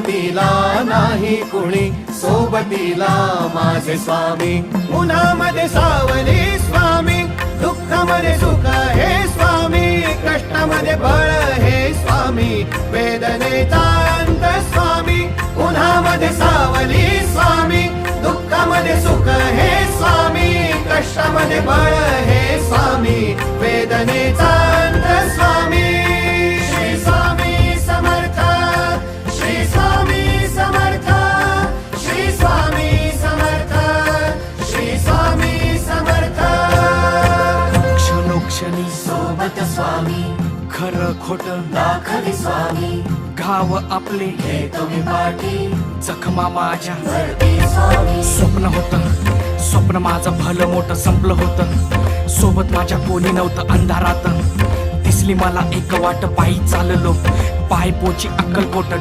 सोबतीला नाही कुणी, सोबतीला माझे स्वामी. उन्हामध्ये सावली स्वामी, दुःखामध्ये सुख हे स्वामी, कष्टामध्ये बळ हे स्वामी, वेदनेचा अंत स्वामी. उन्हामध्ये सावली स्वामी, दुःखामध्ये सुख हे स्वामी, कष्टामध्ये बळ हे स्वामी, वेदनेचा अंत स्वामी. श्री स्वामी समर्थ, श्री स्वामी समर्थ, श्री स्वामी समर्थ, श्री स्वामी समर्थ. क्षणोक्षणी सोबत स्वामी, खरं खोट दाखवी स्वामी, घाव आपले घेतो मी पाठी, जखमा माझ्या भरती स्वामी. स्वप्न होतं, स्वप्न माझं भलं मोठं संपलं होतं. सोबत माझ्या कोणी नव्हतं अंधारात. दिसली मला एक वाट, पायी चाललो पाय पोची अक्कलकोट